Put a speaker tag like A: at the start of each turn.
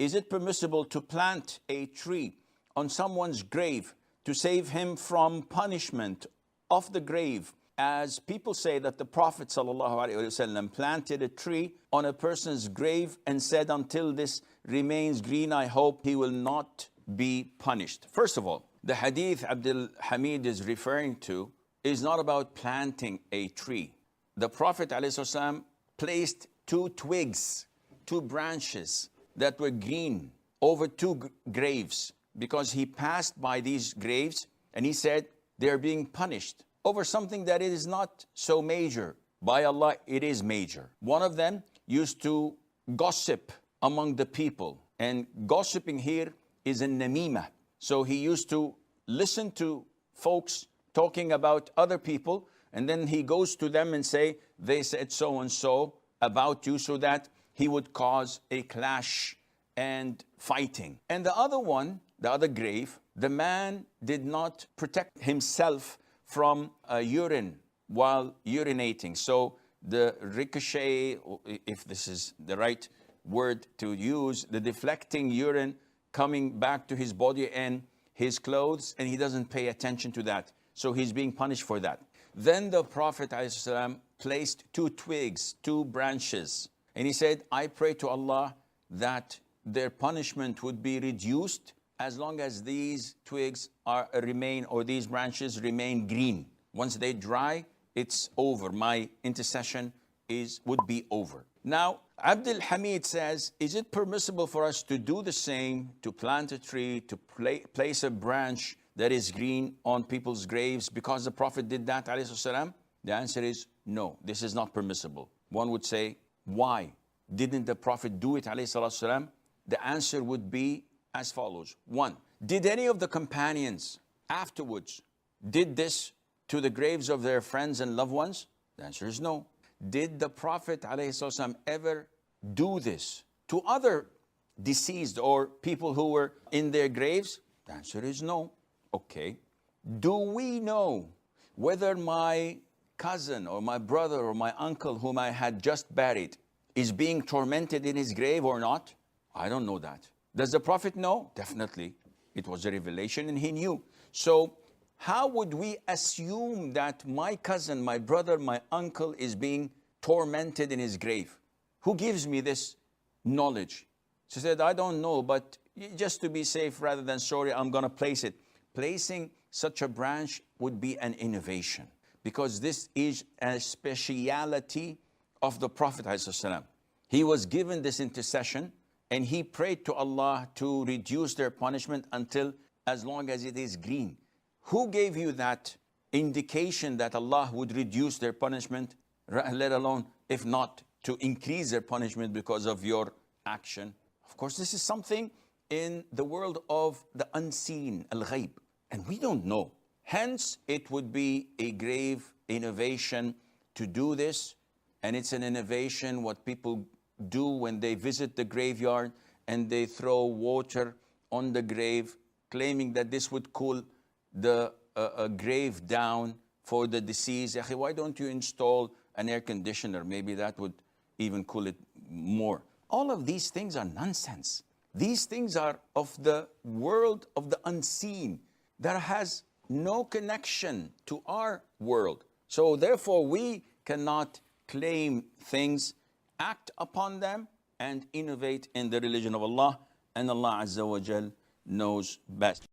A: is it permissible to plant a tree on someone's grave to save him from punishment of the grave? As people say that the Prophet ﷺ planted a tree on a person's grave and said, until this remains green, I hope he will not be punished. First of all, the hadith Abdul Hamid is referring to is not about planting a tree. The Prophet ﷺ placed two twigs, two branches that were green over two graves, because he passed by these graves and he said they're being punished over something that is not so major. By Allah, it is major. One of them used to gossip among the people, and gossiping here is a namimah. So he used to listen to folks talking about other people, and then he goes to them and say, they said so and so about you, so that he would cause a clash and fighting. And the other one, the other grave, the man did not protect himself from urine while urinating. So the ricochet, if this is the right word to use, the deflecting urine coming back to his body and his clothes, and he doesn't pay attention to that. So he's being punished for that. Then the Prophet ﷺ placed two twigs, two branches, and he said, I pray to Allah that their punishment would be reduced as long as these twigs remain, or these branches remain green. Once they dry, it's over. My intercession would be over. Now, Abdul Hamid says, is it permissible for us to do the same, to plant a tree, to place a branch that is green on people's graves because the Prophet did that, alayhi salam? The answer is no, this is not permissible. One would say, why didn't the Prophet do it, alayhi salam? The answer would be as follows. One, did any of the companions afterwards did this to the graves of their friends and loved ones? The answer is no. Did the Prophet ﷺ ever do this to other deceased or people who were in their graves? The answer is no. Okay. Do we know whether my cousin or my brother or my uncle whom I had just buried is being tormented in his grave or not? I don't know that. Does the Prophet know? Definitely. It was a revelation and he knew. So how would we assume that my cousin, my brother, my uncle is being tormented in his grave? Who gives me this knowledge? She said, I don't know, but just to be safe, rather than sorry, I'm going to place it. Placing such a branch would be an innovation, because this is a speciality of the Prophet ﷺ. He was given this intercession, and he prayed to Allah to reduce their punishment until as long as it is green. Who gave you that indication that Allah would reduce their punishment, let alone, if not, to increase their punishment because of your action? Of course, this is something in the world of the unseen, al-ghayb, and we don't know. Hence, it would be a grave innovation to do this, and it's an innovation what people do when they visit the graveyard and they throw water on the grave, claiming that this would cool the grave down for the deceased. Why don't you install an air conditioner? Maybe that would even cool it more. All of these things are nonsense. These things are of the world of the unseen that has no connection to our world. So therefore, we cannot claim things, act upon them, and innovate in the religion of Allah. And Allah Azza wa Jal knows best.